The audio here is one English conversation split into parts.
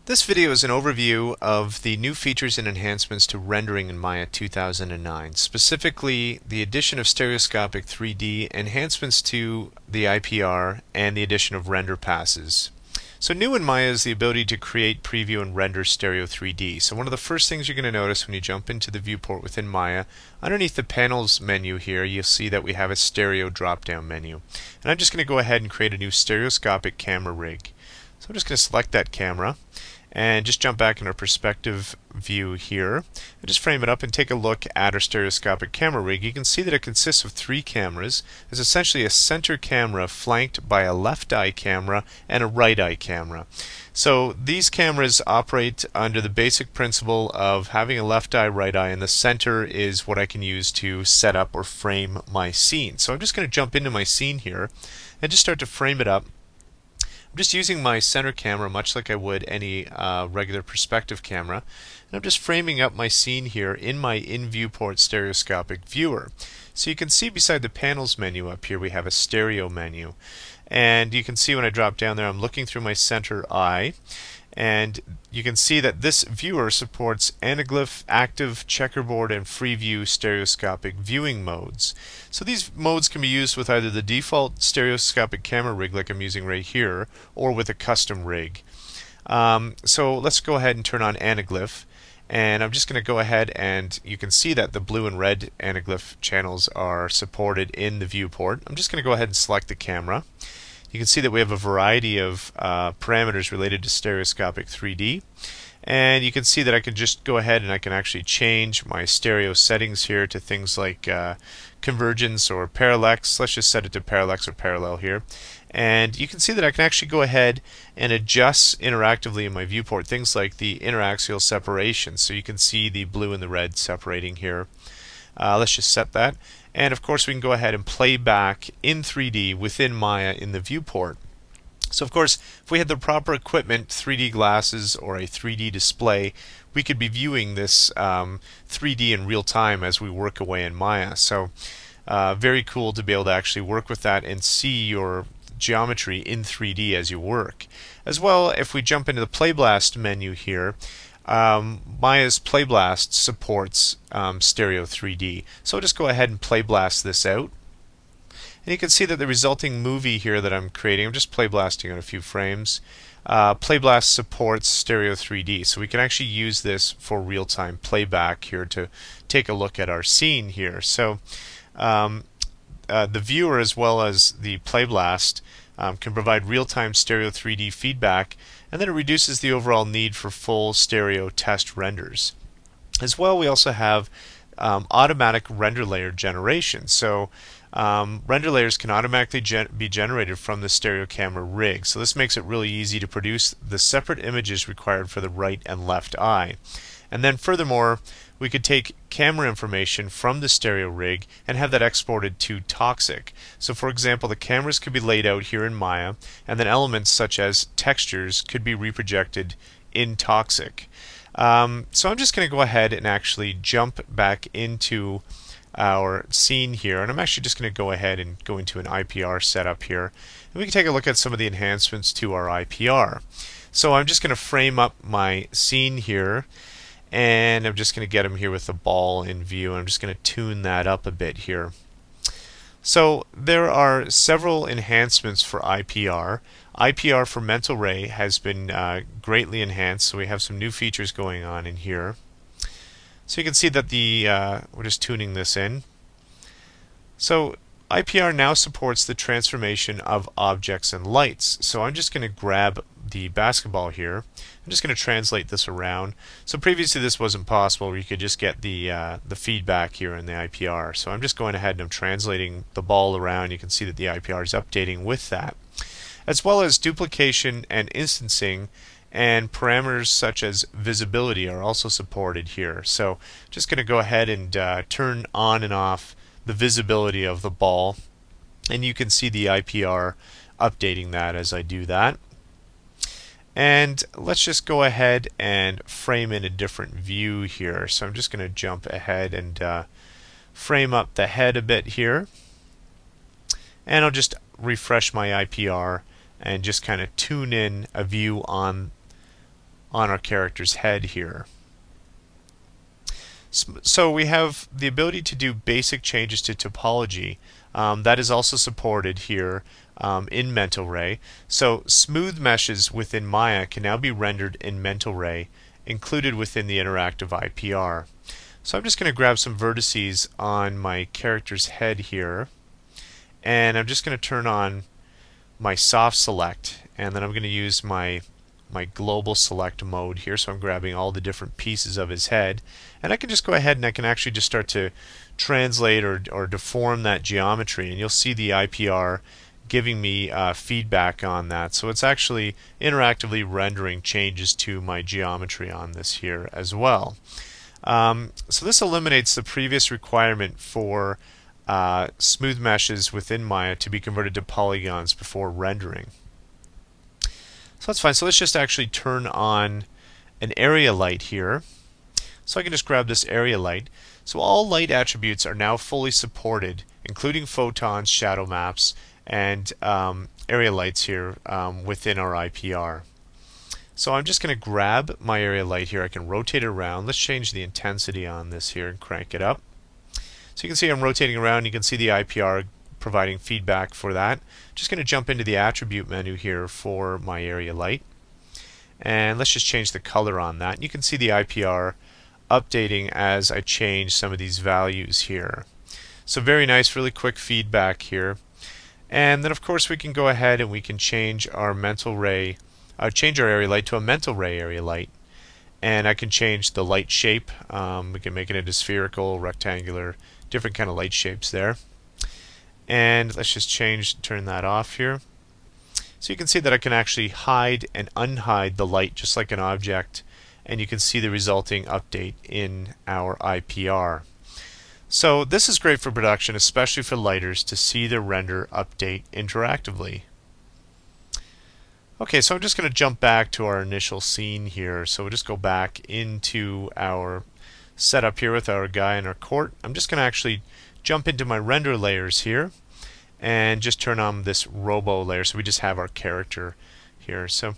This video is an overview of the new features and enhancements to rendering in Maya 2009, specifically the addition of stereoscopic 3D, enhancements to the IPR, and the addition of render passes. So new in Maya is the ability to create, preview, and render stereo 3D. So one of the first things you're going to notice when you jump into the viewport within Maya, underneath the panels menu here, you'll see that we have a stereo drop-down menu. And I'm just going to go ahead and create a new stereoscopic camera rig. So I'm just going to select that camera and just jump back in our perspective view here and just frame it up and take a look at our stereoscopic camera rig. You can see that it consists of three cameras. There's essentially a center camera flanked by a left eye camera and a right eye camera. So these cameras operate under the basic principle of having a left eye, right eye, and the center is what I can use to set up or frame my scene. So I'm just going to jump into my scene here and just start to frame it up. I'm just using my center camera much like I would any regular perspective camera, and I'm just framing up my scene here in my in-viewport stereoscopic viewer. So you can see beside the panels menu up here we have a stereo menu, and you can see when I drop down there I'm looking through my center eye, and you can see that this viewer supports anaglyph, active, checkerboard, and free view stereoscopic viewing modes. So these modes can be used with either the default stereoscopic camera rig like I'm using right here, or with a custom rig. So let's go ahead and turn on anaglyph, and I'm just going to go ahead and you can see that the blue and red anaglyph channels are supported in the viewport. I'm just going to go ahead and select the camera. You can see that we have a variety of parameters related to stereoscopic 3D, and you can see that I can just go ahead and I can actually change my stereo settings here to things like convergence or parallax. Let's just set it to parallax or parallel here, and you can see that I can actually go ahead and adjust interactively in my viewport things like the interaxial separation, so you can see the blue and the red separating here. Let's just set that. And of course we can go ahead and play back in 3D within Maya in the viewport. So of course if we had the proper equipment, 3D glasses or a 3D display, we could be viewing this 3D in real time as we work away in Maya. So very cool to be able to actually work with that and see your geometry in 3D as you work. As well, if we jump into the PlayBlast menu here, Maya's PlayBlast supports stereo 3D. So I'll just go ahead and PlayBlast this out. And you can see that the resulting movie here that I'm creating, I'm just PlayBlasting on a few frames. PlayBlast supports stereo 3D, so we can actually use this for real-time playback here to take a look at our scene here. So the viewer as well as the PlayBlast can provide real-time stereo 3D feedback, and then it reduces the overall need for full stereo test renders. As well, we also have automatic render layer generation. So render layers can automatically be generated from the stereo camera rig. So this makes it really easy to produce the separate images required for the right and left eye. And then furthermore, we could take camera information from the stereo rig and have that exported to Toxic. So for example, the cameras could be laid out here in Maya, and then elements such as textures could be reprojected in Toxic. So I'm just going to go ahead and actually jump back into our scene here, and I'm actually just going to go ahead and go into an IPR setup here, and we can take a look at some of the enhancements to our IPR. So I'm just going to frame up my scene here, and I'm just going to get him here with the ball in view, and I'm just going to tune that up a bit here. So there are several enhancements for IPR. IPR for Mental Ray has been greatly enhanced, so we have some new features going on in here. So you can see that we're just tuning this in. So IPR now supports the transformation of objects and lights. So I'm just going to grab the basketball here. I'm just going to translate this around. So previously this wasn't possible, where you could just get the feedback here in the IPR. So I'm just going ahead and I'm translating the ball around. You can see that the IPR is updating with that. As well as duplication and instancing, and parameters such as visibility are also supported here. So just going to go ahead and turn on and off the visibility of the ball, and you can see the IPR updating that as I do that. And let's just go ahead and frame in a different view here. So I'm just going to jump ahead and frame up the head a bit here, and I'll just refresh my IPR and just kind of tune in a view on on our character's head here. So we have the ability to do basic changes to topology. That is also supported here in Mental Ray. So smooth meshes within Maya can now be rendered in Mental Ray, included within the interactive IPR. So I'm just going to grab some vertices on my character's head here, and I'm just going to turn on my soft select, and then I'm going to use my global select mode here. So I'm grabbing all the different pieces of his head, and I can just go ahead and I can actually just start to translate or deform that geometry, and you'll see the IPR giving me feedback on that. So it's actually interactively rendering changes to my geometry on this here as well. So this eliminates the previous requirement for smooth meshes within Maya to be converted to polygons before rendering. So that's fine. So let's just actually turn on an area light here. So I can just grab this area light. So all light attributes are now fully supported, including photons, shadow maps, and area lights here within our IPR. So I'm just going to grab my area light here. I can rotate it around. Let's change the intensity on this here and crank it up. So you can see I'm rotating around. You can see the IPR providing feedback for that. Just going to jump into the attribute menu here for my area light, and let's just change the color on that. You can see the IPR updating as I change some of these values here. So very nice, really quick feedback here. And then of course we can go ahead and we can change our mental ray, change our area light to a mental ray area light, and I can change the light shape. We can make it into spherical, rectangular, different kind of light shapes there. And let's just turn that off here. So you can see that I can actually hide and unhide the light just like an object, and you can see the resulting update in our IPR. So this is great for production, especially for lighters, to see the render update interactively. Okay, so I'm just going to jump back to our initial scene here. So we'll just go back into our setup here with our guy in our court. I'm just going to actually jump into my render layers here and just turn on this robo layer, so we just have our character here. So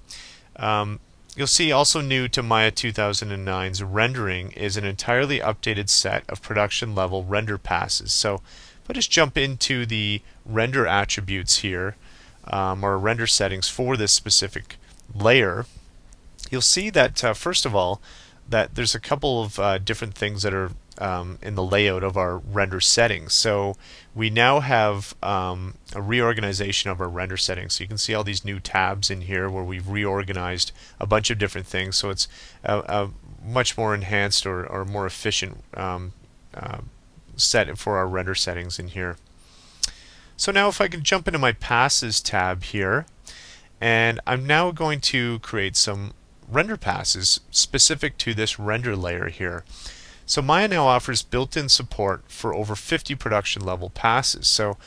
you'll see also new to Maya 2009's rendering is an entirely updated set of production level render passes. So if I just jump into the render attributes here, or render settings for this specific layer, you'll see that first of all that there's a couple of different things that are in the layout of our render settings. So we now have a reorganization of our render settings. So you can see all these new tabs in here where we've reorganized a bunch of different things. So it's a much more enhanced or more efficient set for our render settings in here. So now if I can jump into my passes tab here, and I'm now going to create some render passes specific to this render layer here. So Maya now offers built-in support for over 50 production level passes. So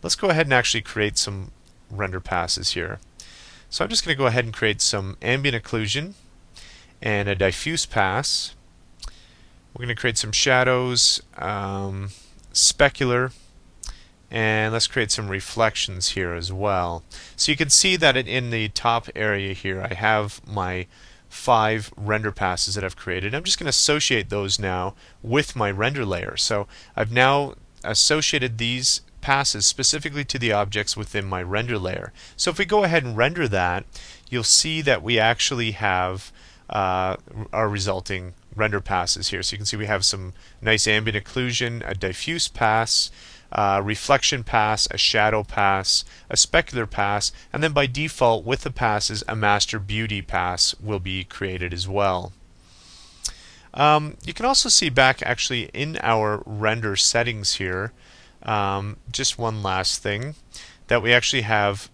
let's go ahead and actually create some render passes here. So I'm just going to go ahead and create some ambient occlusion and a diffuse pass. We're going to create some shadows, specular, and let's create some reflections here as well. So you can see that in the top area here I have my 5 render passes that I've created. I'm just going to associate those now with my render layer. So I've now associated these passes specifically to the objects within my render layer. So if we go ahead and render that, you'll see that we actually have our resulting render passes here. So you can see we have some nice ambient occlusion, a diffuse pass, reflection pass, a shadow pass, a specular pass, and then by default with the passes a master beauty pass will be created as well. You can also see back actually in our render settings here, just one last thing, that we actually have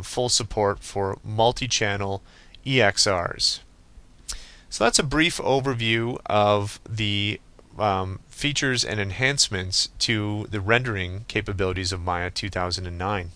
full support for multi-channel EXRs. So that's a brief overview of the features and enhancements to the rendering capabilities of Maya 2009.